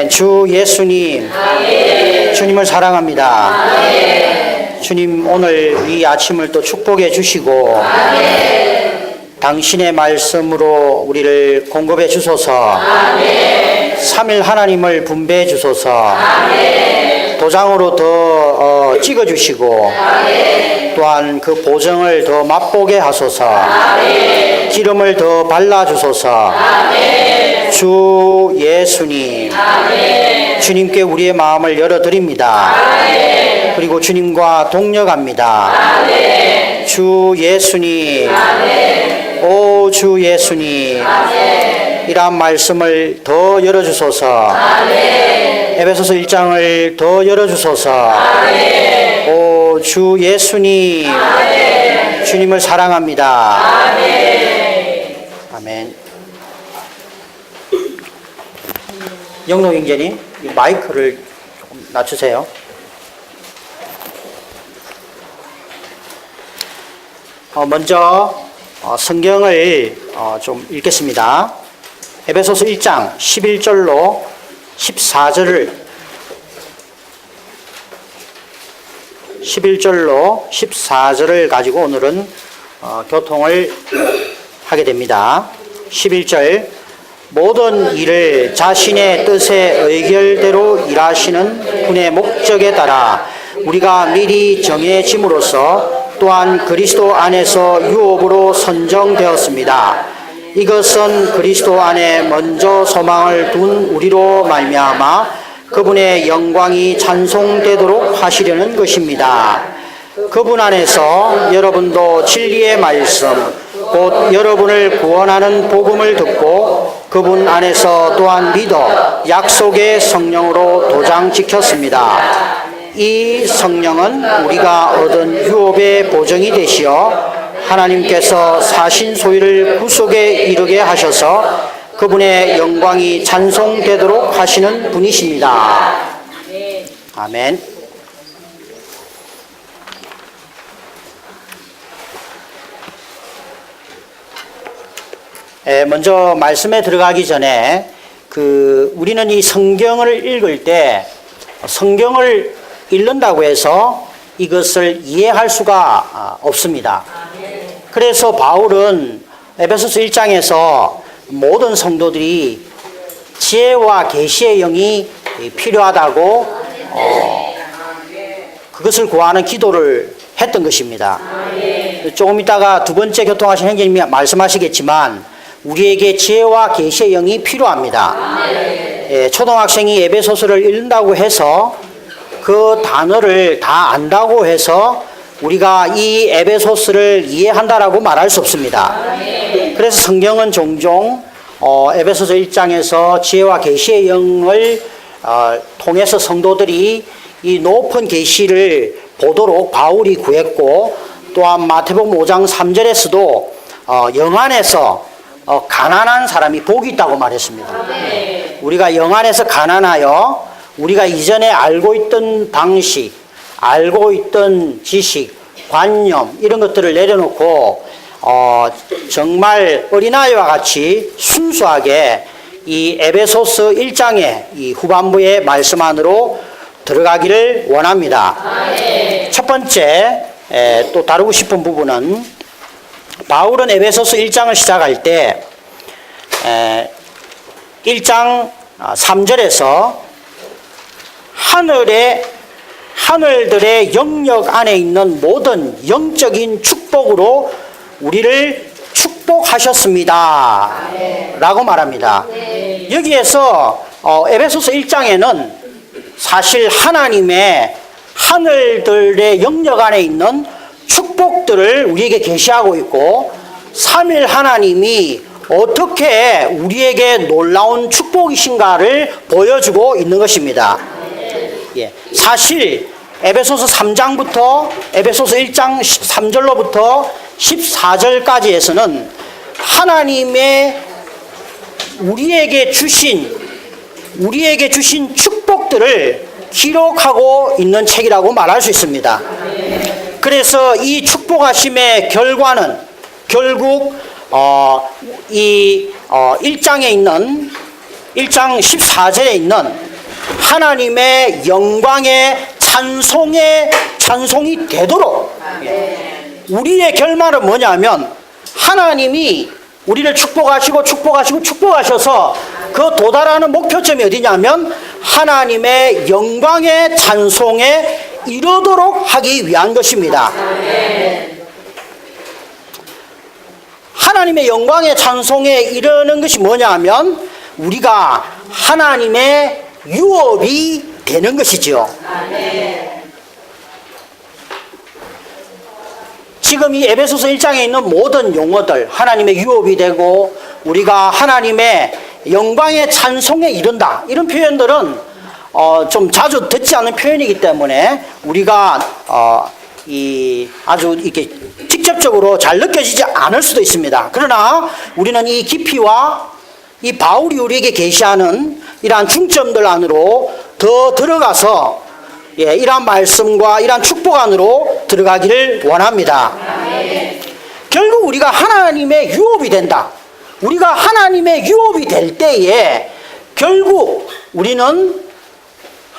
아멘. 주 예수님, 아멘. 주님을 사랑합니다. 아멘. 주님, 오늘 이 아침을 또 축복해 주시고 아멘. 당신의 말씀으로 우리를 공급해 주소서. 아멘. 3일 하나님을 분배해 주소서. 아멘. 도장으로 더 찍어 주시고 아멘. 또한 그 보정을 더 맛보게 하소서. 아멘. 기름을 더 발라 주소서. 아멘. 주 예수님, 아멘. 주님께 우리의 마음을 열어드립니다. 아멘. 그리고 주님과 동력합니다. 아멘. 주 예수님, 아멘. 오 주 예수님, 아멘. 이러한 말씀을 더 열어주소서. 아멘. 에베소서 1장을 더 열어주소서. 아멘. 오 주 예수님, 아멘. 주님을 사랑합니다. 아멘. 아멘. 영록 형제님, 마이크를 조금 낮추세요. 먼저 성경을 좀 읽겠습니다. 에베소서 1장 11절로 14절을 가지고 오늘은 교통을 하게 됩니다. 11절, 모든 일을 자신의 뜻의 의결대로 일하시는 분의 목적에 따라 우리가 미리 정해짐으로써 또한 그리스도 안에서 유업으로 선정되었습니다. 이것은 그리스도 안에 먼저 소망을 둔 우리로 말미암아 그분의 영광이 찬송되도록 하시려는 것입니다. 그분 안에서 여러분도 진리의 말씀, 곧 여러분을 구원하는 복음을 듣고 그분 안에서 또한 믿어 약속의 성령으로 도장 지켰습니다. 이 성령은 우리가 얻은 유업의 보증이 되시어 하나님께서 사신 소유를 구속에 이르게 하셔서 그분의 영광이 찬송되도록 하시는 분이십니다. 아멘. 먼저 말씀에 들어가기 전에 우리는 이 성경을 읽을 때 성경을 읽는다고 해서 이것을 이해할 수가 없습니다. 그래서 바울은 에베소서 1장에서 모든 성도들이 지혜와 계시의 영이 필요하다고 그것을 구하는 기도를 했던 것입니다. 조금 있다가 두 번째 교통하신 형제님이 말씀하시겠지만 우리에게 지혜와 계시의 영이 필요합니다. 초등학생이 에베소서를 읽는다고 해서 그 단어를 다 안다고 해서 우리가 이 에베소서를 이해한다라고 말할 수 없습니다. 그래서 성경은 종종 에베소서 1장에서 지혜와 계시의 영을 통해서 성도들이 이 높은 계시를 보도록 바울이 구했고, 또한 마태복음 5장 3절에서도 영 안에서 가난한 사람이 복이 있다고 말했습니다. 우리가 영 안에서 가난하여 우리가 이전에 알고 있던 방식, 알고 있던 지식, 관념 이런 것들을 내려놓고 정말 어린아이와 같이 순수하게 이 에베소서 1장의 이 후반부의 말씀 안으로 들어가기를 원합니다. 첫 번째 또 다루고 싶은 부분은 바울은 에베소서 1장을 시작할 때 1장 3절에서 하늘들의 영역 안에 있는 모든 영적인 축복으로 우리를 축복하셨습니다. 라고 말합니다. 여기에서 에베소서 1장에는 사실 하나님의 하늘들의 영역 안에 있는 축복들을 우리에게 계시하고 있고, 3일 하나님이 어떻게 우리에게 놀라운 축복이신가를 보여주고 있는 것입니다. 사실 에베소서 3장부터 에베소서 1장 3절로부터 14절까지에서는 하나님의 우리에게 주신 축복들을 기록하고 있는 책이라고 말할 수 있습니다. 그래서 이 축복하심의 결과는 결국 1장에 있는 1장 14절에 있는 하나님의 영광의 찬송이 되도록. 우리의 결말은 뭐냐면 하나님이 우리를 축복하셔서 그 도달하는 목표점이 어디냐면 하나님의 영광의 찬송에 이르도록 하기 위한 것입니다. 하나님의 영광의 찬송에 이르는 것이 뭐냐면 우리가 하나님의 유업이 되는 것이죠. 지금 이 에베소서 1장에 있는 모든 용어들, 하나님의 유업이 되고 우리가 하나님의 영광의 찬송에 이른다, 이런 표현들은 좀 자주 듣지 않는 표현이기 때문에 우리가 아주 이렇게 직접적으로 잘 느껴지지 않을 수도 있습니다. 그러나 우리는 이 깊이와 이 바울이 우리에게 계시하는 이러한 중점들 안으로 더 들어가서 이러한 말씀과 이러한 축복 안으로 들어가기를 원합니다. 결국 우리가 하나님의 유업이 된다. 우리가 하나님의 유업이 될 때에 결국 우리는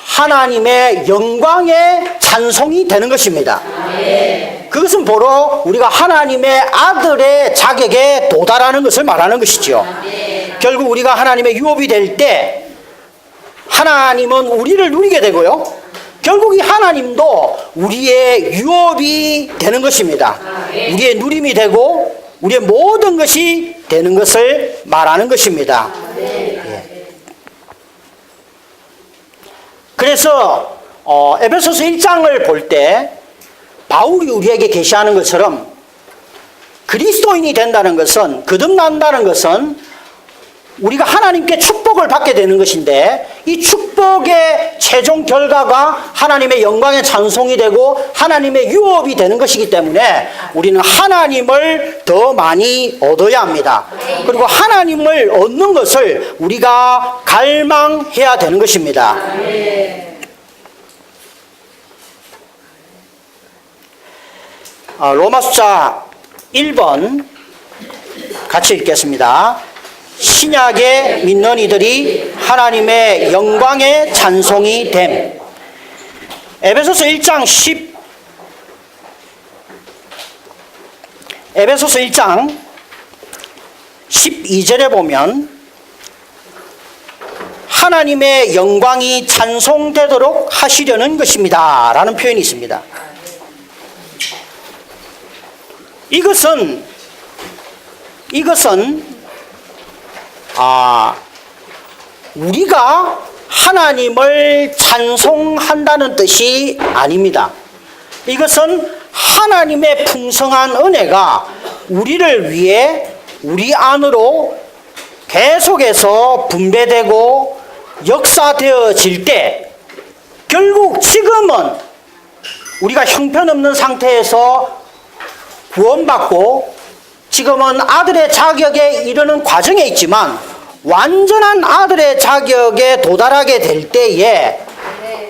하나님의 영광의 찬송이 되는 것입니다. 그것은 바로 우리가 하나님의 아들의 자격에 도달하는 것을 말하는 것이죠. 결국 우리가 하나님의 유업이 될 때 하나님은 우리를 누리게 되고요, 결국 이 하나님도 우리의 유업이 되는 것입니다. 우리의 누림이 되고 우리의 모든 것이 되는 것을 말하는 것입니다. 그래서 에베소서 1장을 볼 때 바울이 우리에게 계시하는 것처럼 그리스도인이 된다는 것은, 거듭난다는 것은 우리가 하나님께 축복을 받게 되는 것인데, 이 축복의 최종 결과가 하나님의 영광의 찬송이 되고 하나님의 유업이 되는 것이기 때문에 우리는 하나님을 더 많이 얻어야 합니다. 그리고 하나님을 얻는 것을 우리가 갈망해야 되는 것입니다. 로마 숫자 1번 같이 읽겠습니다. 신약에 믿는 이들이 하나님의 영광의 찬송이 됨. 에베소서 1장 12절에 보면 하나님의 영광이 찬송되도록 하시려는 것입니다 라는 표현이 있습니다. 이것은 우리가 하나님을 찬송한다는 뜻이 아닙니다. 이것은 하나님의 풍성한 은혜가 우리를 위해 우리 안으로 계속해서 분배되고 역사되어질 때, 결국 지금은 우리가 형편없는 상태에서 구원받고 지금은 아들의 자격에 이르는 과정에 있지만, 완전한 아들의 자격에 도달하게 될 때에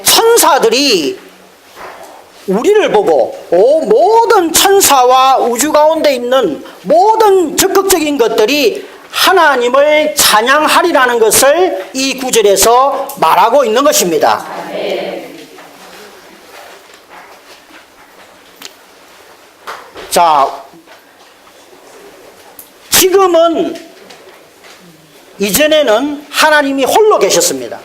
천사들이 우리를 보고 모든 천사와 우주 가운데 있는 모든 적극적인 것들이 하나님을 찬양하리라는 것을 이 구절에서 말하고 있는 것입니다. 자, 지금은, 이전에는 하나님이 홀로 계셨습니다.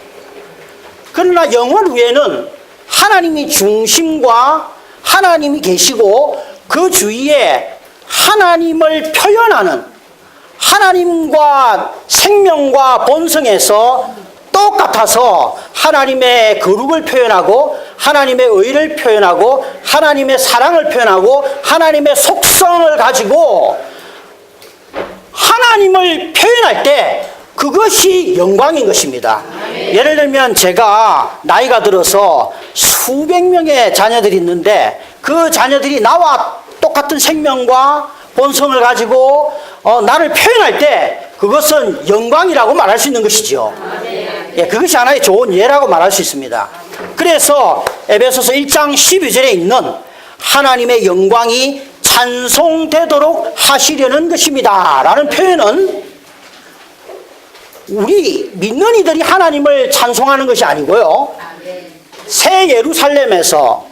그러나 영원 후에는 하나님이 중심과 하나님이 계시고 그 주위에 하나님을 표현하는, 하나님과 생명과 본성에서 똑같아서 하나님의 거룩을 표현하고 하나님의 의를 표현하고 하나님의 사랑을 표현하고 하나님의 속성을 가지고 하나님을 표현할 때 그것이 영광인 것입니다. 예를 들면 제가 나이가 들어서 수백 명의 자녀들이 있는데 그 자녀들이 나와 똑같은 생명과 본성을 가지고 나를 표현할 때 그것은 영광이라고 말할 수 있는 것이죠. 그것이 하나의 좋은 예라고 말할 수 있습니다. 그래서 에베소서 1장 12절에 있는 하나님의 영광이 찬송되도록 하시려는 것입니다 라는 표현은 우리 믿는 이들이 하나님을 찬송하는 것이 아니고요. 새 예루살렘에서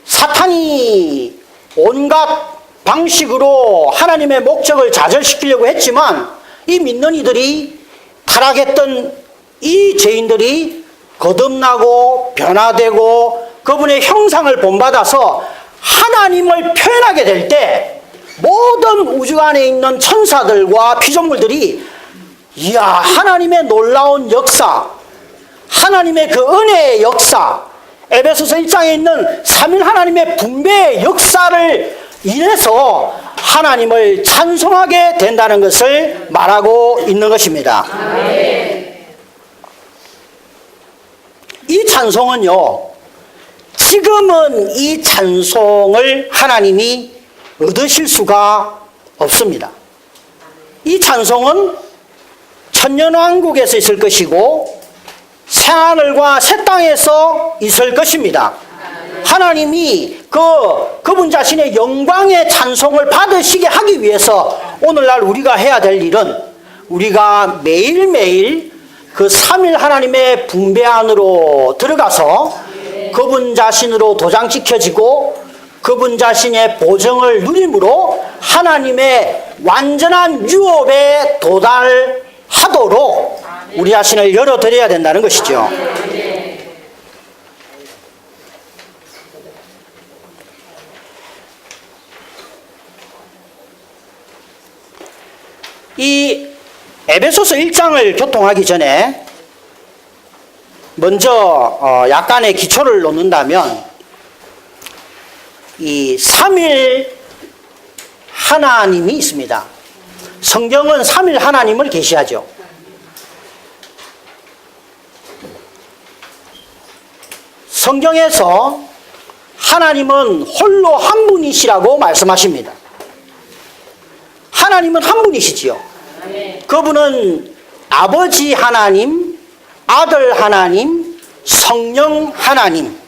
사탄이 온갖 방식으로 하나님의 목적을 좌절시키려고 했지만 이 믿는 이들이 타락했던 이 죄인들이 거듭나고 변화되고 그분의 형상을 본받아서 하나님을 표현하게 될 때 모든 우주 안에 있는 천사들과 피조물들이 이야, 하나님의 놀라운 역사, 하나님의 그 은혜의 역사, 에베소서 1장에 있는 삼일 하나님의 분배의 역사를 인해서 하나님을 찬송하게 된다는 것을 말하고 있는 것입니다. 이 찬송은요, 지금은 이 찬송을 하나님이 얻으실 수가 없습니다. 이 찬송은 천년왕국에서 있을 것이고 새하늘과 새 땅에서 있을 것입니다. 하나님이 그분 자신의 영광의 찬송을 받으시게 하기 위해서 오늘날 우리가 해야 될 일은 우리가 매일매일 그 삼일 하나님의 분배 안으로 들어가서 그분 자신으로 도장 찍혀지고 그분 자신의 보증을 누림으로 하나님의 완전한 유업에 도달하도록 우리 자신을 열어드려야 된다는 것이죠. 이 에베소서 1장을 교통하기 전에 먼저 약간의 기초를 놓는다면 이 삼일 하나님이 있습니다. 성경은 삼일 하나님을 계시하죠. 성경에서 하나님은 홀로 한 분이시라고 말씀하십니다. 하나님은 한 분이시지요. 그분은 아버지 하나님, 아들 하나님, 성령 하나님.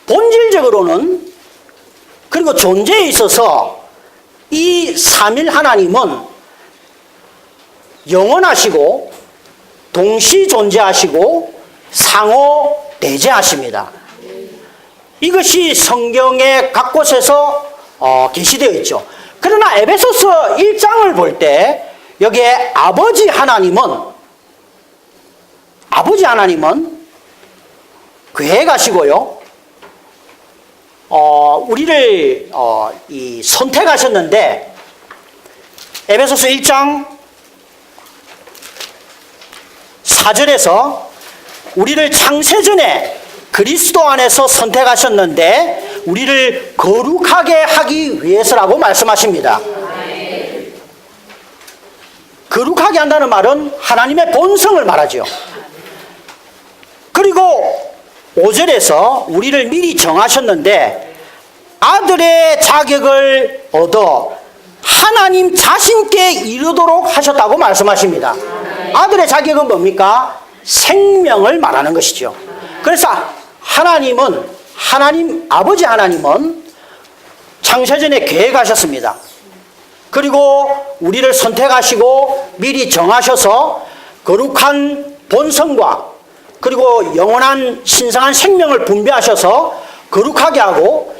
본질적으로는 그리고 존재에 있어서 이 삼일 하나님은 영원하시고 동시 존재하시고 상호 대재하십니다. 이것이 성경의 각 곳에서 계시되어 있죠. 그러나 에베소서 1장을 볼 때 여기에 아버지 하나님은 교회에 가시고요. 우리를 선택하셨는데 에베소서 1장 4절에서 우리를 창세전에 그리스도 안에서 선택하셨는데 우리를 거룩하게 하기 위해서라고 말씀하십니다. 거룩하게 한다는 말은 하나님의 본성을 말하죠. 그리고 5절에서 우리를 미리 정하셨는데 아들의 자격을 얻어 하나님 자신께 이르도록 하셨다고 말씀하십니다. 아들의 자격은 뭡니까? 생명을 말하는 것이죠. 그래서 아버지 하나님은 창세전에 계획하셨습니다. 그리고 우리를 선택하시고 미리 정하셔서 거룩한 본성과 그리고 영원한 신성한 생명을 분배하셔서 거룩하게 하고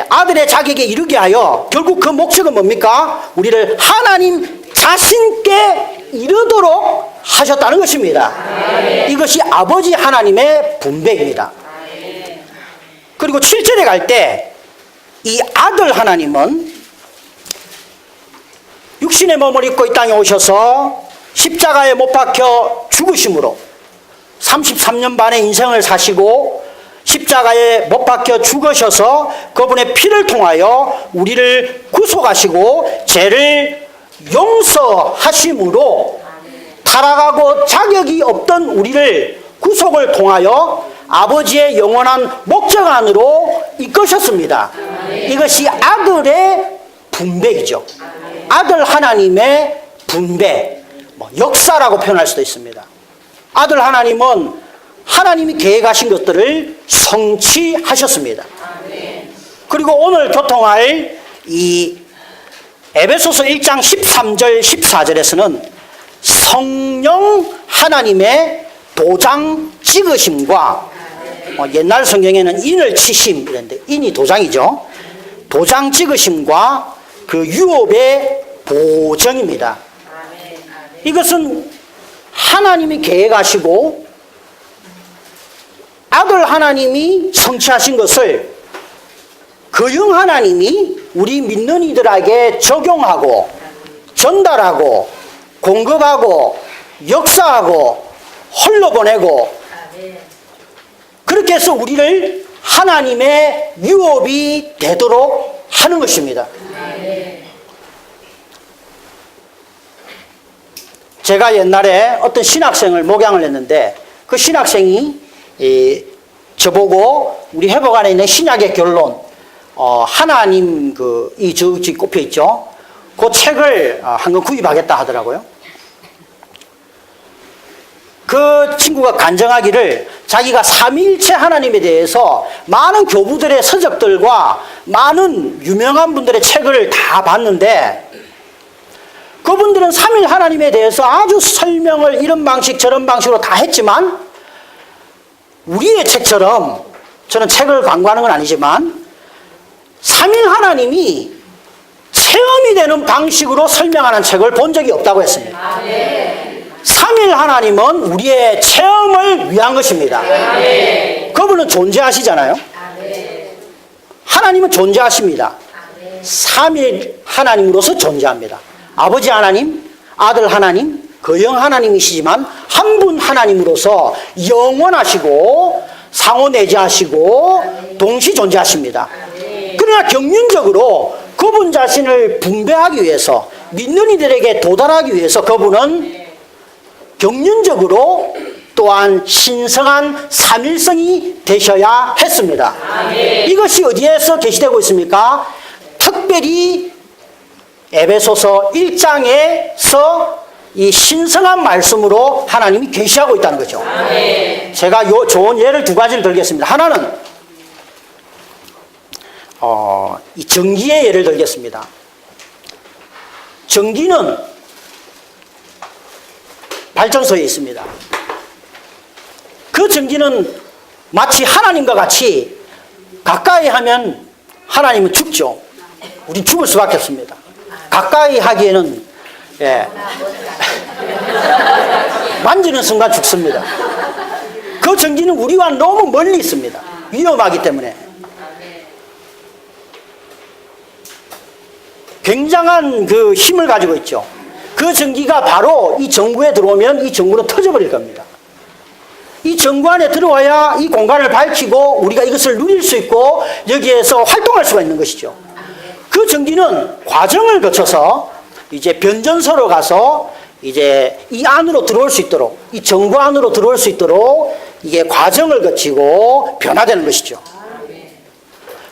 아들의 자격에 이르게 하여 결국 그 목적은 뭡니까? 우리를 하나님 자신께 이르도록 하셨다는 것입니다. 이것이 아버지 하나님의 분배입니다. 그리고 7절에 갈 때 이 아들 하나님은 육신의 몸을 입고 이 땅에 오셔서 십자가에 못 박혀 죽으심으로 33년 반의 인생을 사시고 십자가에 못 박혀 죽으셔서 그분의 피를 통하여 우리를 구속하시고 죄를 용서하심으로 타락하고 자격이 없던 우리를 구속을 통하여 아버지의 영원한 목적 안으로 이끄셨습니다. 이것이 아들의 분배이죠. 아들 하나님의 분배, 역사라고 표현할 수도 있습니다. 아들 하나님은 하나님이 계획하신 것들을 성취하셨습니다. 그리고 오늘 교통할 이 에베소서 1장 13절 14절에서는 성령 하나님의 도장 찍으심과 옛날 성경에는 인을 치심 이랬는데 인이 도장이죠. 도장 찍으심과 그 유업의 보정입니다. 이것은 하나님이 계획하시고 아들 하나님이 성취하신 것을 그 영 하나님이 우리 믿는 이들에게 적용하고 전달하고 공급하고 역사하고 흘러보내고 그렇게 해서 우리를 하나님의 유업이 되도록 하는 것입니다. 제가 옛날에 어떤 신학생을 목양을 했는데 그 신학생이 저보고 우리 회복 안에 있는 신약의 결론 하나님 이 저기 꼽혀 있죠. 그 책을 한 권 구입하겠다 하더라고요. 그 친구가 간증하기를 자기가 삼위일체 하나님에 대해서 많은 교부들의 서적들과 많은 유명한 분들의 책을 다 봤는데 그분들은 삼일 하나님에 대해서 아주 설명을 이런 방식 저런 방식으로 다 했지만 우리의 책처럼 저는 책을 광고하는 건 아니지만 삼일 하나님이 체험이 되는 방식으로 설명하는 책을 본 적이 없다고 했습니다. 삼일 하나님은 우리의 체험을 위한 것입니다. 그분은 존재하시잖아요. 하나님은 존재하십니다. 삼일 하나님으로서 존재합니다. 아버지 하나님, 아들 하나님, 그 영 하나님이시지만 한 분 하나님으로서 영원하시고 상호내재하시고 동시 존재하십니다. 그러나 경륜적으로 그분 자신을 분배하기 위해서 믿는 이들에게 도달하기 위해서 그분은 경륜적으로 또한 신성한 삼일성이 되셔야 했습니다. 이것이 어디에서 계시되고 있습니까? 특별히 에베소서 1장에서 이 신성한 말씀으로 하나님이 계시하고 있다는 거죠. 제가 좋은 예를 두 가지를 들겠습니다. 하나는 이 전기의 예를 들겠습니다. 전기는 발전소에 있습니다. 그 전기는 마치 하나님과 같이 가까이 하면 하나님은 죽죠. 우린 죽을 수밖에 없습니다. 가까이 하기에는 만지는 순간 죽습니다. 그 전기는 우리와 너무 멀리 있습니다. 위험하기 때문에. 굉장한 그 힘을 가지고 있죠. 그 전기가 바로 이 전구에 들어오면 이 전구는 터져버릴 겁니다. 이 전구 안에 들어와야 이 공간을 밝히고 우리가 이것을 누릴 수 있고 여기에서 활동할 수가 있는 것이죠. 그 전기는 과정을 거쳐서 이제 변전소로 가서 이제 이 안으로 들어올 수 있도록 이 전구 안으로 들어올 수 있도록 이게 과정을 거치고 변화되는 것이죠.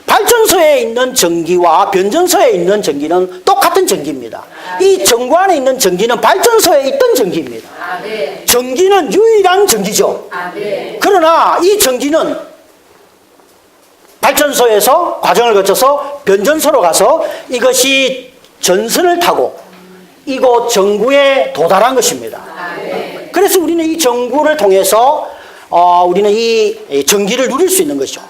발전소에 있는 전기와 변전소에 있는 전기는 똑같은 전기입니다. 이 전구 안에 있는 전기는 발전소에 있던 전기입니다. 전기는 유일한 전기죠. 그러나 이 전기는 발전소에서 과정을 거쳐서 변전소로 가서 이것이 전선을 타고 이곳 전구에 도달한 것입니다. 그래서 우리는 이 전구를 통해서 우리는 이 전기를 누릴 수 있는 것이죠.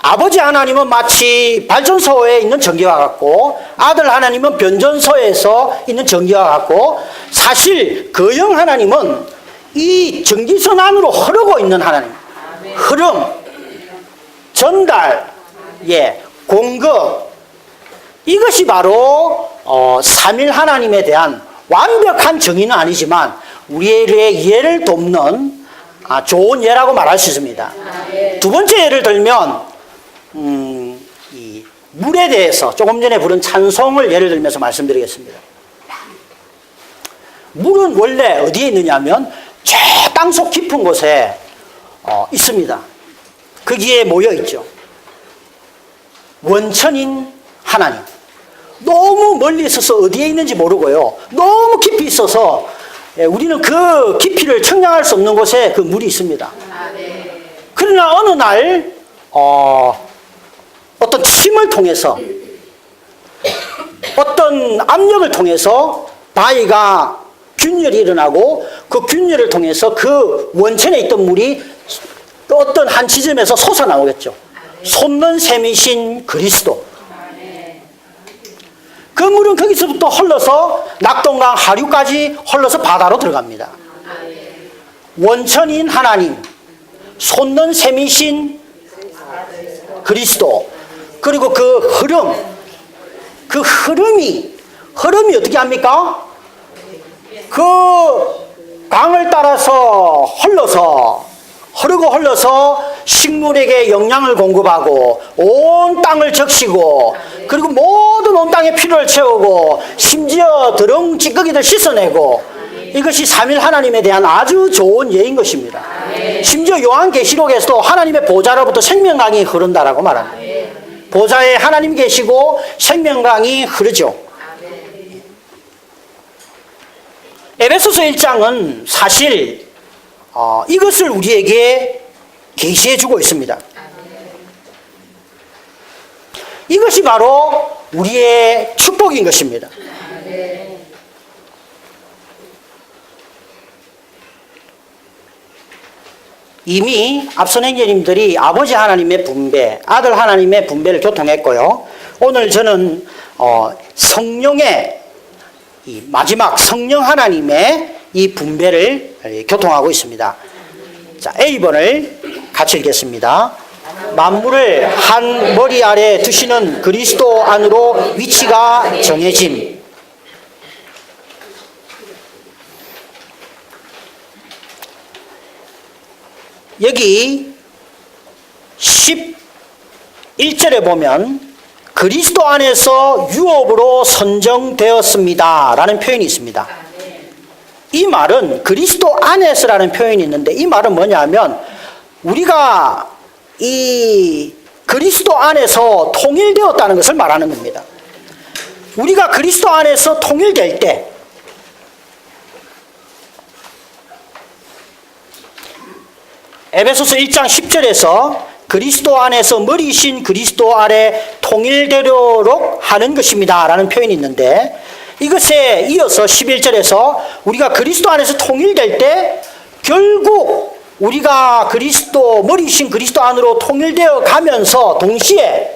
아버지 하나님은 마치 발전소에 있는 전기와 같고 아들 하나님은 변전소에서 있는 전기와 같고 사실 그 영 하나님은 이 전기선 안으로 흐르고 있는 하나님. 흐름, 전달, 공급, 이것이 바로 삼일 하나님에 대한 완벽한 정의는 아니지만 우리의 이해를 돕는 좋은 예라고 말할 수 있습니다. 두 번째 예를 들면 이 물에 대해서 조금 전에 부른 찬송을 예를 들면서 말씀드리겠습니다. 물은 원래 어디에 있느냐면 저 땅속 깊은 곳에 있습니다. 거기에 모여 있죠. 원천인 하나님. 너무 멀리 있어서 어디에 있는지 모르고요. 너무 깊이 있어서 우리는 그 깊이를 측량할 수 없는 곳에 그 물이 있습니다. 그러나 어느 날 어떤 힘을 통해서 어떤 압력을 통해서 바위가 균열이 일어나고 그 균열을 통해서 그 원천에 있던 물이 어떤 한 지점에서 솟아나오겠죠. 솟는 셈이신 그리스도. 그 물은 거기서부터 흘러서 낙동강 하류까지 흘러서 바다로 들어갑니다. 원천인 하나님, 솟는 셈이신 그리스도, 그리고 그 흐름이 어떻게 합니까? 그 강을 따라서 흘러서 식물에게 영양을 공급하고 온 땅을 적시고, 그리고 모든 온 땅의 필요를 채우고, 심지어 더러운 찌꺼기들 씻어내고, 이것이 삼일 하나님에 대한 아주 좋은 예인 것입니다. 심지어 요한계시록에서도 하나님의 보좌로부터 생명강이 흐른다라고 말합니다. 보좌에 하나님 계시고 생명강이 흐르죠. 에베소서 1장은 사실 이것을 우리에게 계시해 주고 있습니다. 이것이 바로 우리의 축복인 것입니다. 이미 앞선 행제님들이 아버지 하나님의 분배, 아들 하나님의 분배를 교통했고요. 오늘 저는 성령의 이 마지막 성령 하나님의 이 분배를 교통하고 있습니다. 자, A번을 같이 읽겠습니다. 만물을 한 머리 아래 두시는 그리스도 안으로 위치가 정해짐. 여기 11절에 보면 그리스도 안에서 유업으로 선정되었습니다 라는 표현이 있습니다. 이 말은 그리스도 안에서라는 표현이 있는데, 이 말은 뭐냐면 우리가 이 그리스도 안에서 통일되었다는 것을 말하는 겁니다. 우리가 그리스도 안에서 통일될 때, 에베소서 1장 10절에서 그리스도 안에서 머리신 그리스도 아래 통일되도록 하는 것입니다 라는 표현이 있는데, 이것에 이어서 11절에서 우리가 그리스도 안에서 통일될 때 결국 우리가 그리스도 머리신 그리스도 안으로 통일되어 가면서 동시에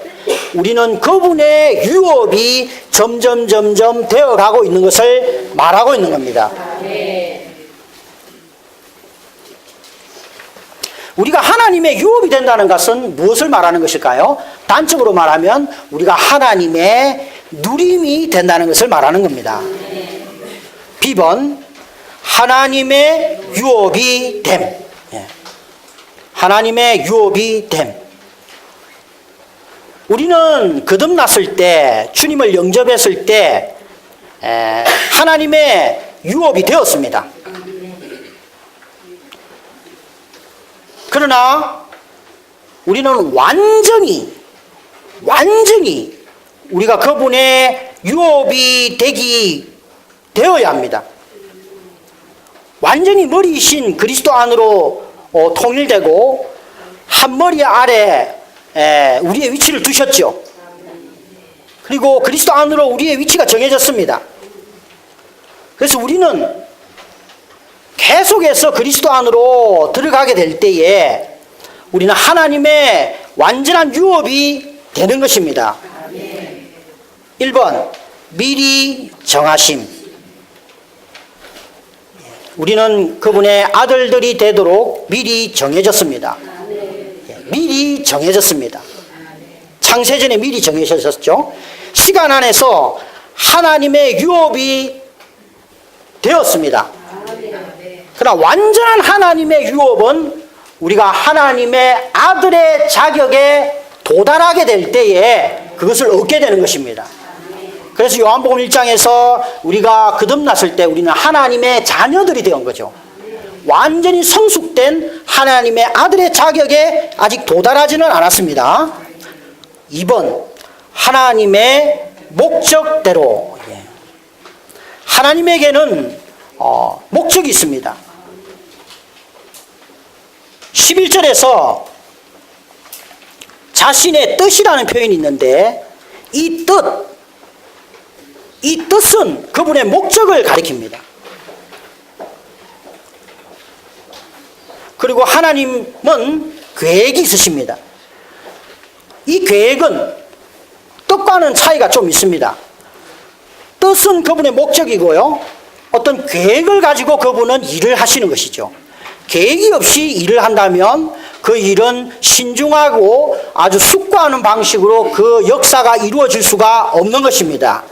우리는 그분의 유업이 점점 되어가고 있는 것을 말하고 있는 겁니다. 우리가 하나님의 유업이 된다는 것은 무엇을 말하는 것일까요? 단적으로 말하면 우리가 하나님의 누림이 된다는 것을 말하는 겁니다. B번, 하나님의 유업이 됨. 하나님의 유업이 됨. 우리는 거듭났을 때, 주님을 영접했을 때 하나님의 유업이 되었습니다. 그러나 우리는 완전히 우리가 그분의 유업이 되어야 합니다. 완전히 머리이신 그리스도 안으로 통일되고 한 머리 아래 우리의 위치를 두셨죠. 그리고 그리스도 안으로 우리의 위치가 정해졌습니다. 그래서 우리는 계속해서 그리스도 안으로 들어가게 될 때에 우리는 하나님의 완전한 유업이 되는 것입니다. 1번, 미리 정하심. 우리는 그분의 아들들이 되도록 미리 정해졌습니다. 미리 정해졌습니다. 창세전에 미리 정해졌죠. 시간 안에서 하나님의 유업이 되었습니다. 그러나 완전한 하나님의 유업은 우리가 하나님의 아들의 자격에 도달하게 될 때에 그것을 얻게 되는 것입니다. 그래서 요한복음 1장에서 우리가 거듭났을 때 우리는 하나님의 자녀들이 된 거죠. 완전히 성숙된 하나님의 아들의 자격에 아직 도달하지는 않았습니다. 2번, 하나님의 목적대로. 하나님에게는 목적이 있습니다. 11절에서 자신의 뜻이라는 표현이 있는데, 이 뜻, 이 뜻은 그분의 목적을 가리킵니다. 그리고 하나님은 계획이 있으십니다. 이 계획은 뜻과는 차이가 좀 있습니다. 뜻은 그분의 목적이고요. 어떤 계획을 가지고 그분은 일을 하시는 것이죠. 계획이 없이 일을 한다면 그 일은 신중하고 아주 숙고하는 방식으로 그 역사가 이루어질 수가 없는 것입니다.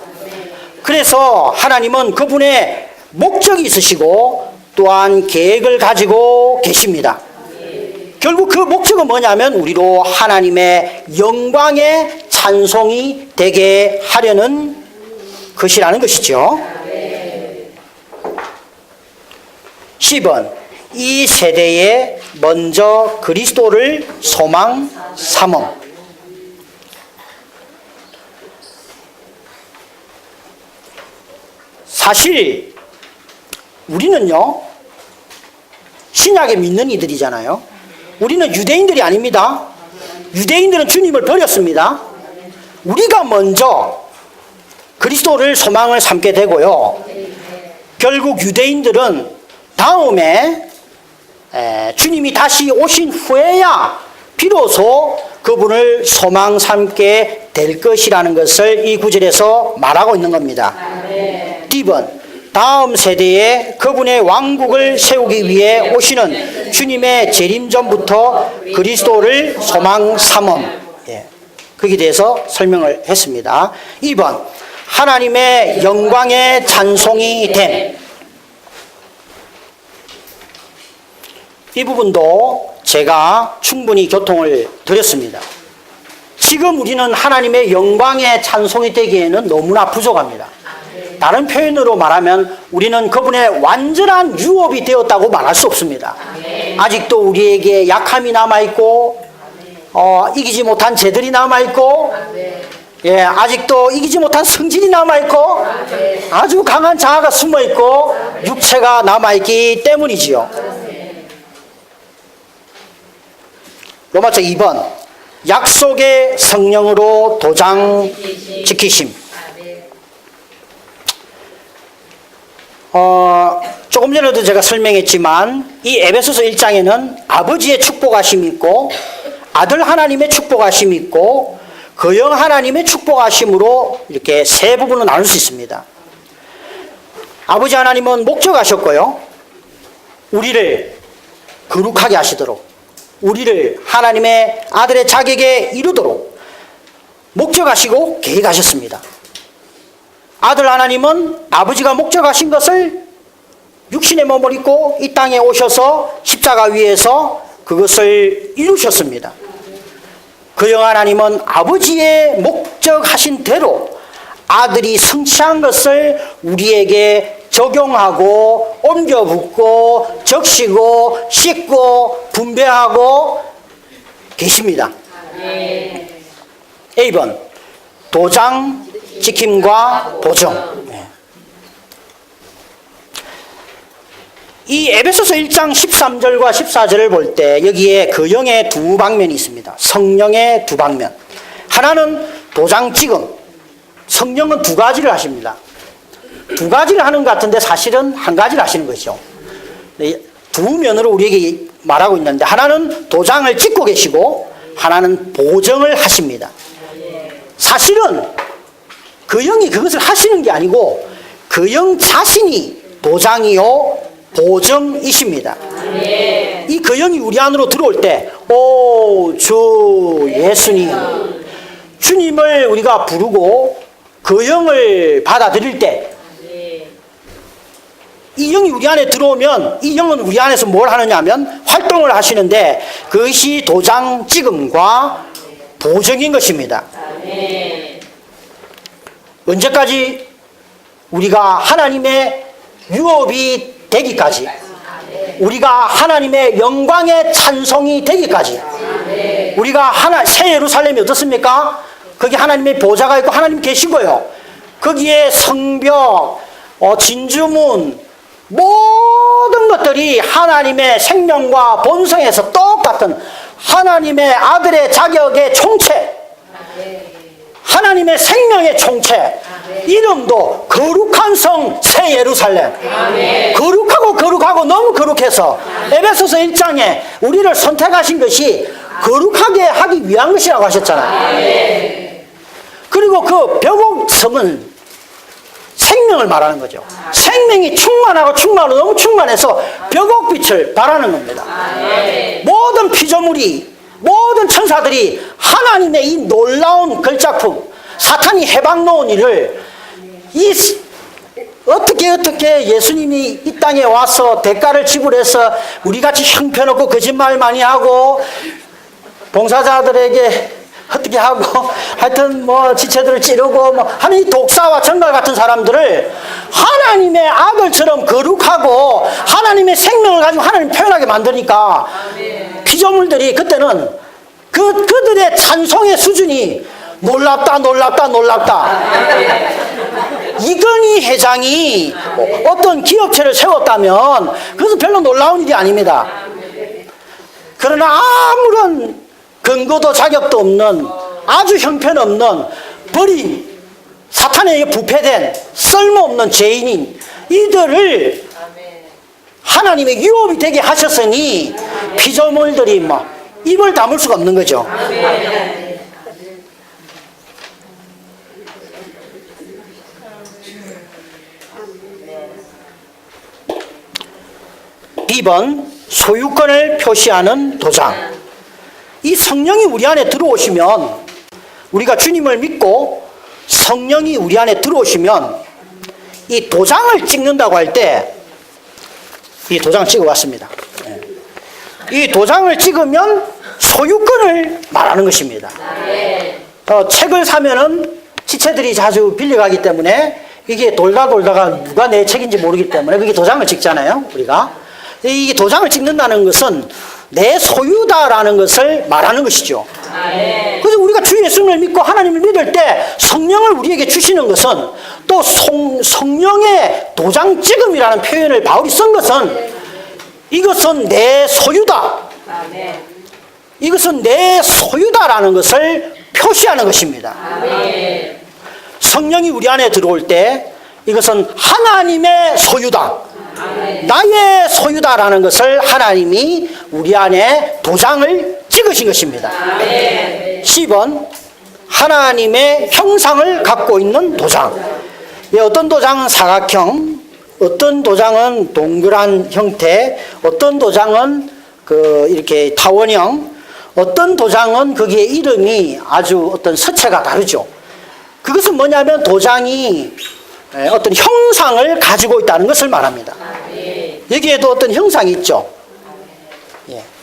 그래서 하나님은 그분의 목적이 있으시고 또한 계획을 가지고 계십니다. 결국 그 목적은 뭐냐면 우리로 하나님의 영광의 찬송이 되게 하려는 것이라는 것이죠. 10번 이 세대에 먼저 그리스도를 소망 삼음. 사실 우리는요 신약에 믿는 이들이잖아요. 우리는 유대인들이 아닙니다. 유대인들은 주님을 버렸습니다. 우리가 먼저 그리스도를 소망을 삼게 되고요. 결국 유대인들은 다음에 주님이 다시 오신 후에야 비로소 그분을 소망 삼게 될 것이라는 것을 이 구절에서 말하고 있는 겁니다. D번 다음 세대에 그분의 왕국을 세우기 위해 오시는 주님의 재림 전부터 그리스도를 소망 삼음. 거기에 대해서 설명을 했습니다. 2번 하나님의 영광의 찬송이 됨. 이 부분도 제가 충분히 교통을 드렸습니다. 지금 우리는 하나님의 영광의 찬송이 되기에는 너무나 부족합니다. 다른 표현으로 말하면 우리는 그분의 완전한 유업이 되었다고 말할 수 없습니다. 아직도 우리에게 약함이 남아있고 이기지 못한 죄들이 남아있고 아직도 이기지 못한 성질이 남아있고 아주 강한 자아가 숨어있고 육체가 남아있기 때문이지요. 로마서 2번 약속의 성령으로 도장 지키심. 조금 전에도 제가 설명했지만 이 에베소서 1장에는 아버지의 축복하심이 있고 아들 하나님의 축복하심이 있고 그 영 하나님의 축복하심으로 이렇게 세 부분으로 나눌 수 있습니다. 아버지 하나님은 목적하셨고요. 우리를 거룩하게 하시도록 우리를 하나님의 아들의 자격에 이르도록 목적하시고 계획하셨습니다. 아들 하나님은 아버지가 목적하신 것을 육신의 몸을 입고 이 땅에 오셔서 십자가 위에서 그것을 이루셨습니다. 그 영 하나님은 아버지의 목적하신 대로 아들이 성취한 것을 우리에게 적용하고 옮겨 붓고 적시고 씻고 분배하고 계십니다. A번 도장 지킴과 보정. 이 에베소서 1장 13절과 14절을 볼 때 여기에 그 영의 두 방면이 있습니다. 성령의 두 방면. 하나는 도장 찍음. 성령은 두 가지를 하십니다. 두 가지를 하는 것 같은데 사실은 한 가지를 하시는 것이죠. 두 면으로 우리에게 말하고 있는데 하나는 도장을 찍고 계시고 하나는 보정을 하십니다. 사실은 그 영이 그것을 하시는 게 아니고 그 영 자신이 도장이요 보정이십니다. 이 그 영이 우리 안으로 들어올 때 오 주 예수님 주님을 우리가 부르고 그 영을 받아들일 때 이 영이 우리 안에 들어오면 이 영은 우리 안에서 뭘 하느냐 하면 활동을 하시는데 그것이 도장 찍음과 보정인 것입니다. 언제까지? 우리가 하나님의 유업이 되기까지, 우리가 하나님의 영광의 찬송이 되기까지. 우리가 새 예루살렘이 어떻습니까? 거기 하나님의 보좌가 있고 하나님 계시고요. 거기에 성벽, 진주문, 모든 것들이 하나님의 생명과 본성에서 똑같은 하나님의 아들의 자격의 총체, 하나님의 생명의 총체, 이름도 거룩한 성 새 예루살렘. 거룩하고 너무 거룩해서 에베소서 1장에 우리를 선택하신 것이 거룩하게 하기 위한 것이라고 하셨잖아요. 그리고 그 벽옥성은 생명을 말하는 거죠. 생명이 충만하고 너무 충만해서 벽옥빛을 발하는 겁니다. 모든 피조물이, 모든 천사들이 하나님의 이 놀라운 걸작품, 사탄이 해방 놓은 일을 어떻게 예수님이 이 땅에 와서 대가를 지불해서 우리같이 형편없고 거짓말 많이 하고 봉사자들에게 어떻게 하고 하여튼 뭐 지체들을 찌르고 뭐 하는 이 독사와 정갈 같은 사람들을 하나님의 아들처럼 거룩하고 하나님의 생명을 가지고 하나님 표현하게 만드니까 피조물들이 그때는 그들의 찬송의 수준이 놀랍다. 이건희 회장이 어떤 기업체를 세웠다면 그것은 별로 놀라운 일이 아닙니다. 그러나 아무런 근거도 자격도 없는 아주 형편없는 버린 사탄에게 부패된 쓸모없는 죄인인 이들을 하나님의 유업이 되게 하셨으니 피조물들이 뭐 입을 다물 수가 없는 거죠. B번 소유권을 표시하는 도장. 이 성령이 우리 안에 들어오시면, 우리가 주님을 믿고 성령이 우리 안에 들어오시면 이 도장을 찍는다고 할 때 이 도장을 찍어봤습니다. 이 도장을 찍으면 소유권을 말하는 것입니다. 책을 사면은 지체들이 자주 빌려가기 때문에 이게 돌다가 누가 내 책인지 모르기 때문에 그게 도장을 찍잖아요, 우리가. 이 도장을 찍는다는 것은 내 소유다라는 것을 말하는 것이죠. 그래서 우리가 주 예수님을 믿고 하나님을 믿을 때 성령을 우리에게 주시는 것은 또 성령의 도장 찍음이라는 표현을 바울이 쓴 것은 이것은 내 소유다. 이것은 내 소유다라는 것을 표시하는 것입니다. 성령이 우리 안에 들어올 때 이것은 하나님의 소유다. 나의 소유다라는 것을 하나님이 우리 안에 도장을 찍으신 것입니다. 10번 하나님의 형상을 갖고 있는 도장. 어떤 도장은 사각형, 어떤 도장은 동그란 형태, 어떤 도장은 이렇게 타원형, 어떤 도장은 거기에 이름이 아주 어떤 서체가 다르죠. 그것은 뭐냐면 도장이 어떤 형상을 가지고 있다는 것을 말합니다. 여기에도 어떤 형상이 있죠.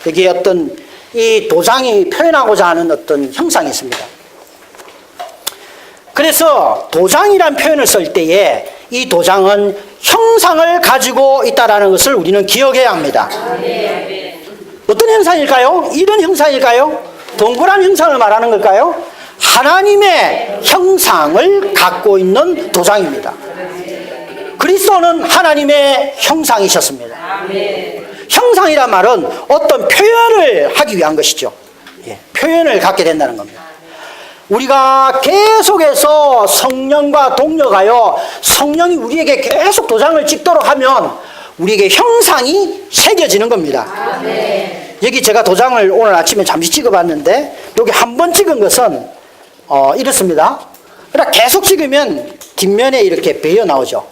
여기에 어떤 이 도장이 표현하고자 하는 어떤 형상이 있습니다. 그래서 도장이란 표현을 쓸 때에 이 도장은 형상을 가지고 있다는 것을 우리는 기억해야 합니다. 어떤 형상일까요? 이런 형상일까요? 동그란 형상을 말하는 걸까요? 하나님의 형상을 갖고 있는 도장입니다. 그리스도는 하나님의 형상이셨습니다. 형상이란 말은 어떤 표현을 하기 위한 것이죠. 표현을 갖게 된다는 겁니다. 우리가 계속해서 성령과 동력하여 성령이 우리에게 계속 도장을 찍도록 하면 우리에게 형상이 새겨지는 겁니다. 여기 제가 도장을 오늘 아침에 잠시 찍어봤는데 여기 한 번 찍은 것은 이렇습니다. 그러나 계속 찍으면 뒷면에 이렇게 베어 나오죠.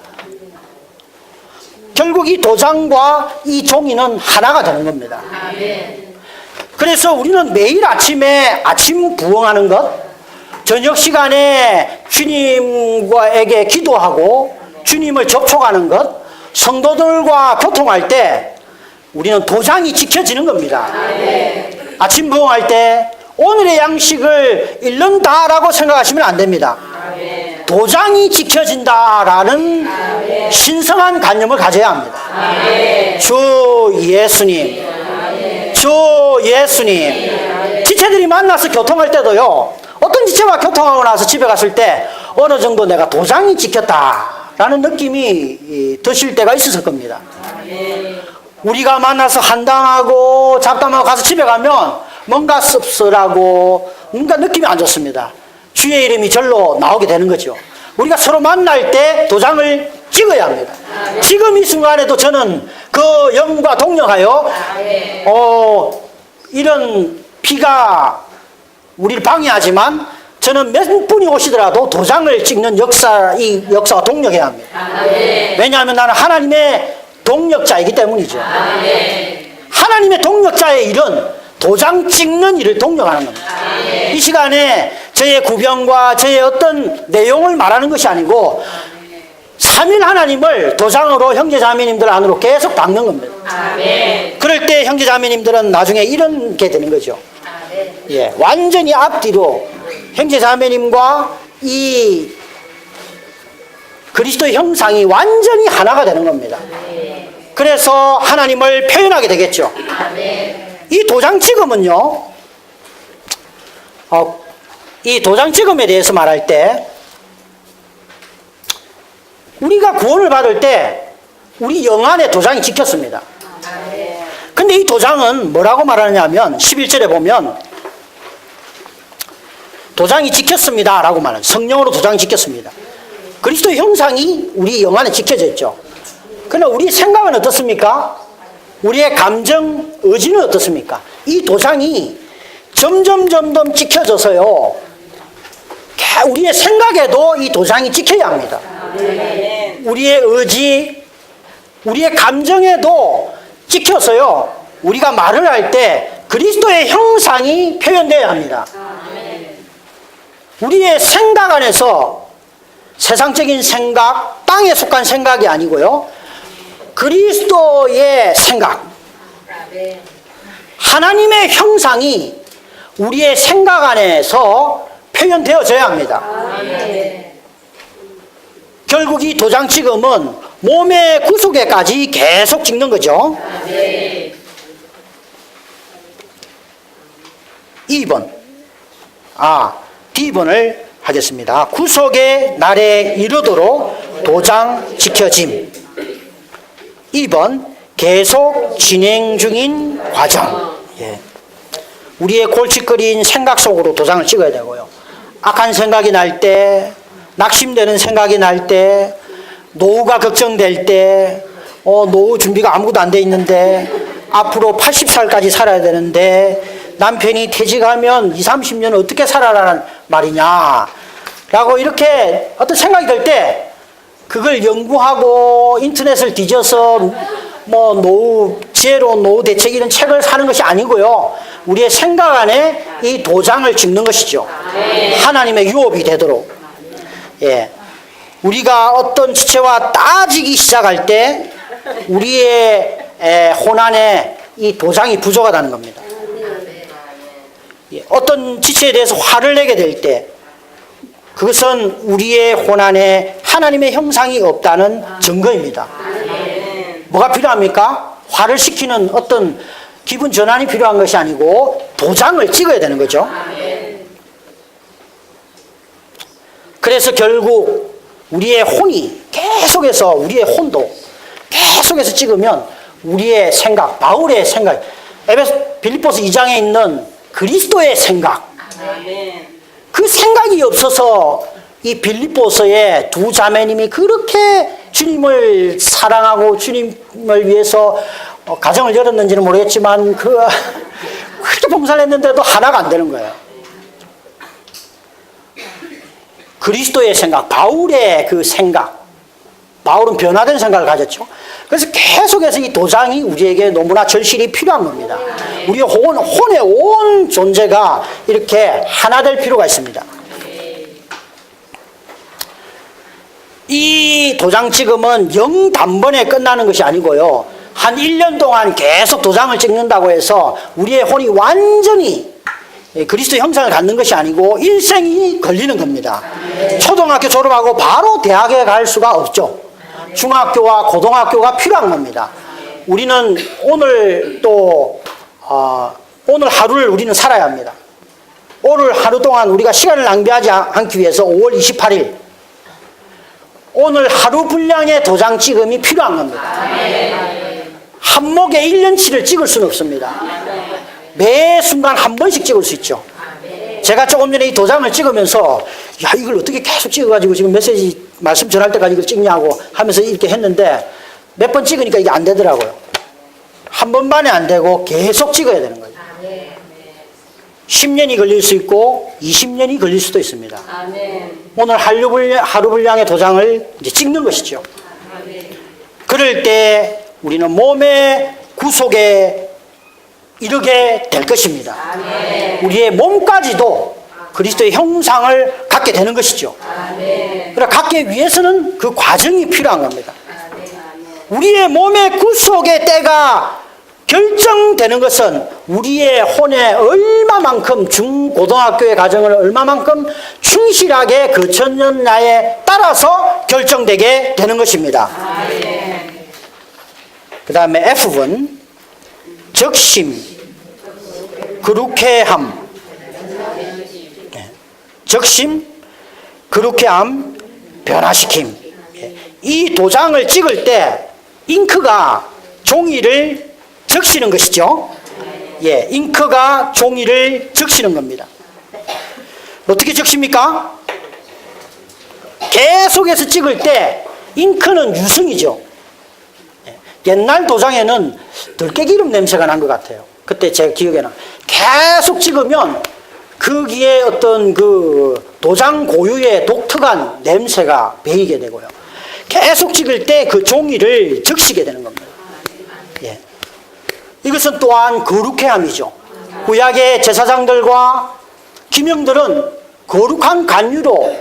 결국 이 도장과 이 종이는 하나가 되는 겁니다. 그래서 우리는 매일 아침에 아침 부흥하는 것, 저녁 시간에 주님과에게 기도하고 주님을 접촉하는 것, 성도들과 교통할 때 우리는 도장이 지켜지는 겁니다. 아침 부흥할 때 오늘의 양식을 잃는다라고 생각하시면 안 됩니다. 도장이 지켜진다라는 신성한 관념을 가져야 합니다. 주 예수님, 주 예수님. 지체들이 만나서 교통할 때도요, 어떤 지체와 교통하고 나서 집에 갔을 때 어느 정도 내가 도장이 지켰다라는 느낌이 드실 때가 있었을 겁니다. 우리가 만나서 한담하고 잡담하고 가서 집에 가면 뭔가 씁쓸하고 뭔가 느낌이 안 좋습니다. 주의 이름이 절로 나오게 되는 거죠. 우리가 서로 만날 때 도장을 찍어야 합니다. 지금 이 순간에도 저는 그 영과 동력하여 이런 비가 우리를 방해하지만 저는 몇 분이 오시더라도 도장을 찍는 이 역사와 동력해야 합니다. 왜냐하면 나는 하나님의 동력자이기 때문이죠. 하나님의 동력자의 일은 도장 찍는 일을 동력하는 겁니다. 이 시간에 저의 구병과 저의 어떤 내용을 말하는 것이 아니고 삼일 하나님을 도장으로 형제자매님들 안으로 계속 박는 겁니다. 그럴 때 형제자매님들은 나중에 이런 게 되는 거죠. 예, 완전히 앞뒤로 형제자매님과 이 그리스도의 형상이 완전히 하나가 되는 겁니다. 그래서 하나님을 표현하게 되겠죠. 이 도장 찍음은요, 이 도장 찍음에 대해서 말할 때 우리가 구원을 받을 때 우리 영 안에 도장이 찍혔습니다. 근데 이 도장은 뭐라고 말하냐면 11절에 보면 도장이 찍혔습니다 라고 말하는, 성령으로 도장이 찍혔습니다. 그리스도의 형상이 우리 영 안에 찍혀져 있죠. 그러나 우리 생각은 어떻습니까? 우리의 감정, 의지는 어떻습니까? 이 도장이 점점 찍혀져서요, 우리의 생각에도 이 도장이 찍혀야 합니다. 우리의 의지, 우리의 감정에도 찍혀서요, 우리가 말을 할 때 그리스도의 형상이 표현되어야 합니다. 우리의 생각 안에서 세상적인 생각, 땅에 속한 생각이 아니고요, 그리스도의 생각, 하나님의 형상이 우리의 생각 안에서 표현되어져야 합니다. 결국 이 도장 찍음은 몸의 구속에까지 계속 찍는 거죠. 2번, D번을 하겠습니다. 구속의 날에 이르도록 도장 지켜짐. 2번, 계속 진행 중인 과정. 예. 우리의 골칫거리인 생각 속으로 도장을 찍어야 되고요. 악한 생각이 날 때, 낙심되는 생각이 날 때, 노후가 걱정될 때, 노후 준비가 아무것도 안 돼 있는데, 앞으로 80살까지 살아야 되는데, 남편이 퇴직하면 20, 30년 어떻게 살아라는 말이냐 라고 이렇게 어떤 생각이 들 때 그걸 연구하고 인터넷을 뒤져서 뭐 지혜로운 노후 대책 이런 책을 사는 것이 아니고요, 우리의 생각 안에 이 도장을 찍는 것이죠. 하나님의 유업이 되도록. 예, 우리가 어떤 지체와 따지기 시작할 때 우리의 혼안에 이 도장이 부족하다는 겁니다. 어떤 지체에 대해서 화를 내게 될 때 그것은 우리의 혼안에 하나님의 형상이 없다는 증거입니다. 뭐가 필요합니까? 화를 식히는 어떤 기분 전환이 필요한 것이 아니고 도장을 찍어야 되는 거죠. 그래서 결국 우리의 혼이 계속해서, 우리의 혼도 계속해서 찍으면 우리의 생각, 바울의 생각, 빌립보서 2장에 있는 그리스도의 생각, 그 생각이 없어서 이 빌립보서의 두 자매님이 그렇게 주님을 사랑하고 주님을 위해서 가정을 열었는지는 모르겠지만 그렇게 봉사를 했는데도 하나가 안 되는 거예요. 그리스도의 생각, 바울의 그 생각, 바울은 변화된 생각을 가졌죠. 그래서 계속해서 이 도장이 우리에게 너무나 절실히 필요한 겁니다. 우리의 혼의 온 존재가 이렇게 하나 될 필요가 있습니다. 이 도장 찍음은 단번에 끝나는 것이 아니고요, 한 1년 동안 계속 도장을 찍는다고 해서 우리의 혼이 완전히 그리스도 형상을 갖는 것이 아니고 일생이 걸리는 겁니다. 초등학교 졸업하고 바로 대학에 갈 수가 없죠. 중학교와 고등학교가 필요한 겁니다. 우리는 오늘 오늘 하루를 우리는 살아야 합니다. 오늘 하루 동안 우리가 시간을 낭비하지 않기 위해서 5월 28일 오늘 하루 분량의 도장 찍음이 필요한 겁니다. 한 목에 1년치를 찍을 수는 없습니다. 매 순간 한 번씩 찍을 수 있죠. 제가 조금 전에 이 도장을 찍으면서 야 이걸 어떻게 계속 찍어가지고 지금 메시지 말씀 전할 때까지 이걸 찍냐고 하면서 이렇게 했는데 몇 번 찍으니까 이게 안 되더라고요. 한 번만에 안 되고 계속 찍어야 되는 거예요. 10년이 걸릴 수 있고 20년이 걸릴 수도 있습니다. 오늘 하루 분량의 도장을 이제 찍는 것이죠. 그럴 때 우리는 몸의 구속에 이르게 될 것입니다. 우리의 몸까지도 그리스도의 형상을 갖게 되는 것이죠. 그러나 갖기 위해서는 그 과정이 필요한 겁니다. 우리의 몸의 구속의 때가 결정되는 것은 우리의 혼에 얼마만큼 중고등학교의 과정을 얼마만큼 충실하게 그 천년야에 따라서 결정되게 되는 것입니다. 그 다음에 F번 적심, 거룩해함. 적심, 거룩해함, 변화시킴. 이 도장을 찍을 때 잉크가 종이를 적시는 것이죠. 예, 잉크가 종이를 적시는 겁니다. 어떻게 적십니까? 계속해서 찍을 때 잉크는 유승이죠. 옛날 도장에는 들깨기름 냄새가 난 것 같아요. 그때 제 기억에는 계속 찍으면 거기에 어떤 그 도장 고유의 독특한 냄새가 배이게 되고요. 계속 찍을 때 그 종이를 적시게 되는 겁니다. 예. 이것은 또한 거룩해함이죠. 구약의 제사장들과 김영들은 거룩한 간유로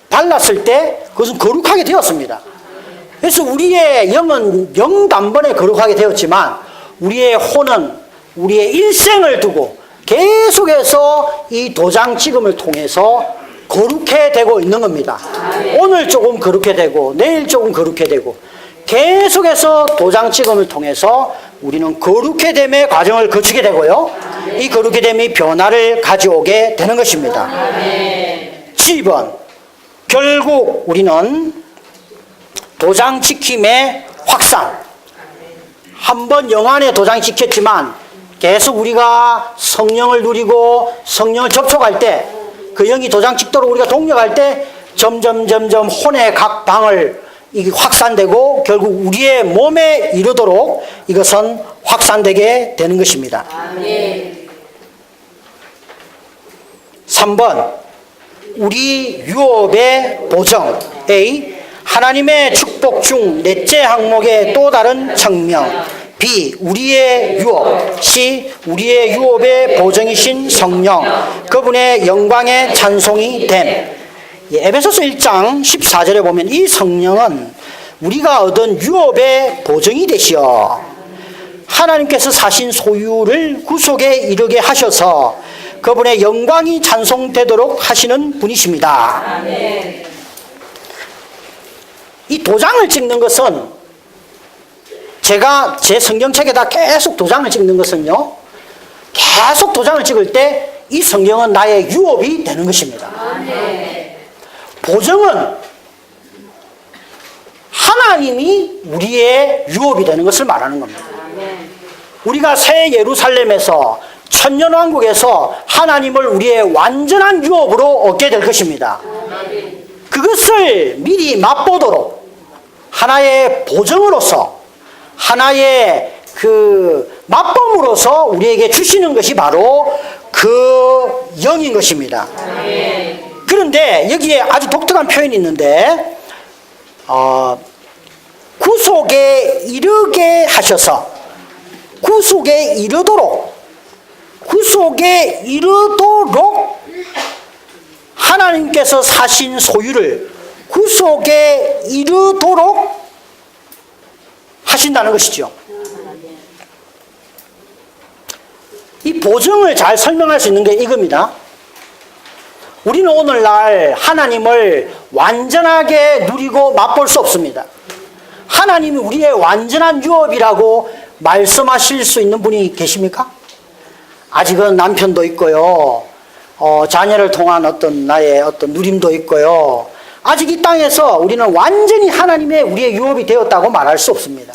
발랐을 때 그것은 거룩하게 되었습니다. 그래서 우리의 영은 영단번에 거룩하게 되었지만 우리의 혼은 우리의 일생을 두고 계속해서 이 도장 찍음을 통해서 거룩해 되고 있는 겁니다. 오늘 조금 거룩해 되고 내일 조금 거룩해 되고 계속해서 도장 찍음을 통해서 우리는 거룩해 됨의 과정을 거치게 되고요. 이 거룩해 됨이 변화를 가져오게 되는 것입니다. 7번 결국 우리는 도장 찍힘의 확산. 한번 영안에 도장이 찍혔지만 계속 우리가 성령을 누리고 성령을 접촉할 때 그 영이 도장 찍도록 우리가 동력할 때 점점 혼의 각 방을 이게 확산되고 결국 우리의 몸에 이르도록 이것은 확산되게 되는 것입니다. 3번 우리 유업의 보정. A. 하나님의 축복 중 넷째 항목의 또 다른 측면. B. 우리의 유업. C. 우리의 유업의 보정이신 성령 그분의 영광의 찬송이 됨. 예, 에베소서 1장 14절에 보면 이 성령은 우리가 얻은 유업의 보정이 되시어 하나님께서 사신 소유를 구속에 이르게 하셔서 그분의 영광이 찬송되도록 하시는 분이십니다. 아멘. 이 도장을 찍는 것은 제가 제 성경책에다 계속 도장을 찍는 것은요, 계속 도장을 찍을 때 이 성경은 나의 유업이 되는 것입니다. 아멘. 보정은 하나님이 우리의 유업이 되는 것을 말하는 겁니다. 아멘. 우리가 새 예루살렘에서 천년왕국에서 하나님을 우리의 완전한 유업으로 얻게 될 것입니다. 아멘. 그것을 미리 맛보도록 하나의 보정으로서 하나의 그 맛봄으로서 우리에게 주시는 것이 바로 그 영인 것입니다. 아멘. 그런데 여기에 아주 독특한 표현이 있는데 구속에 이르게 하셔서 구속에 이르도록 하나님께서 사신 소유를 구속에 이르도록 하신다는 것이죠. 이 보증을 잘 설명할 수 있는 게 이겁니다. 우리는 오늘날 하나님을 완전하게 누리고 맛볼 수 없습니다. 하나님이 우리의 완전한 유업이라고 말씀하실 수 있는 분이 계십니까? 아직은 남편도 있고요. 자녀를 통한 어떤 나의 어떤 누림도 있고요. 아직 이 땅에서 우리는 완전히 하나님의 우리의 유업이 되었다고 말할 수 없습니다.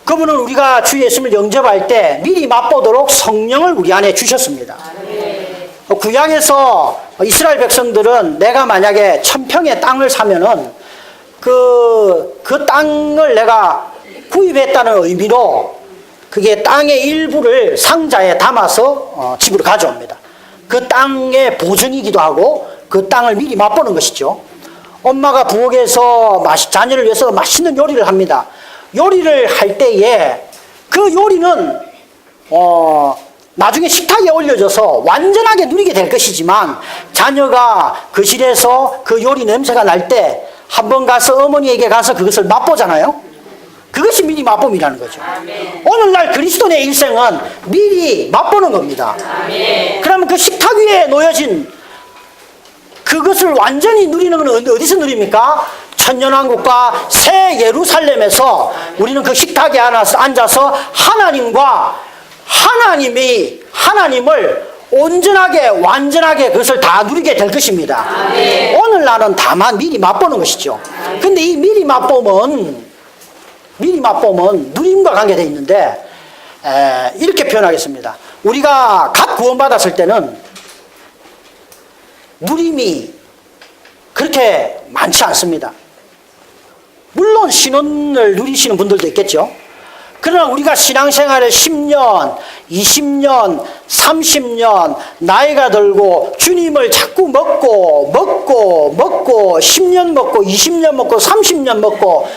그분은 우리가 주 예수님을 영접할 때 미리 맛보도록 성령을 우리 안에 주셨습니다. 구약에서 이스라엘 백성들은 내가 만약에 1000평의 땅을 사면은 그 땅을 내가 구입했다는 의미로 그게 땅의 일부를 상자에 담아서 집으로 가져옵니다. 그 땅의 보증이기도 하고 그 땅을 미리 맛보는 것이죠. 엄마가 부엌에서 자녀를 위해서 맛있는 요리를 합니다. 요리를 할 때에 그 요리는 나중에 식탁에 올려져서 완전하게 누리게 될 것이지만 자녀가 거실에서 그 요리 냄새가 날 때 한번 가서 어머니에게 가서 그것을 맛보잖아요. 그것이 미리 맛봄이라는 거죠. 아멘. 오늘날 그리스도인의 일생은 미리 맛보는 겁니다. 아멘. 그러면 그 식탁 위에 놓여진 그것을 완전히 누리는 건 어디서 누립니까? 천년왕국과 새 예루살렘에서 우리는 그 식탁에 앉아서 하나님을 온전하게 완전하게 그것을 다 누리게 될 것입니다. 아멘. 오늘날은 다만 미리 맛보는 것이죠. 근데 이 미리 맛봄은 누림과 관계되어 있는데 이렇게 표현하겠습니다. 우리가 갓 구원받았을 때는 누림이 그렇게 많지 않습니다. 물론 신혼을 누리시는 분들도 있겠죠. 그러나 우리가 신앙생활을 10년, 20년, 30년 나이가 들고 주님을 자꾸 먹고 10년 먹고 20년 먹고 30년 먹고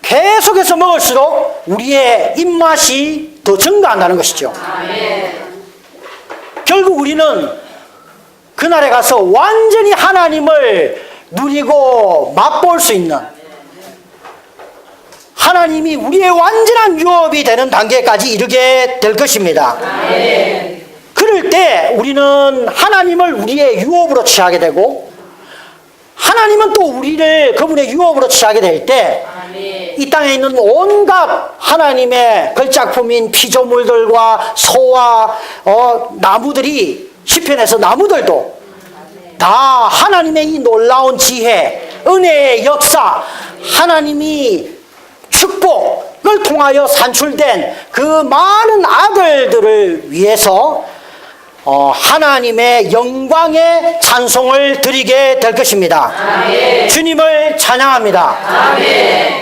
계속해서 먹을수록 우리의 입맛이 더 증가한다는 것이죠. 결국 우리는 그날에 가서 완전히 하나님을 누리고 맛볼 수 있는, 하나님이 우리의 완전한 유업이 되는 단계까지 이르게 될 것입니다. 그럴 때 우리는 하나님을 우리의 유업으로 취하게 되고, 하나님은 또 우리를 그분의 유업으로 취하게 될 때 이 땅에 있는 온갖 하나님의 걸작품인 피조물들과 소와 나무들이, 시편에서 나무들도 다 하나님의 이 놀라운 지혜, 은혜의 역사, 하나님이 축복을 통하여 산출된 그 많은 아들들을 위해서 하나님의 영광의 찬송을 드리게 될 것입니다. 아멘. 주님을 찬양합니다. 아멘.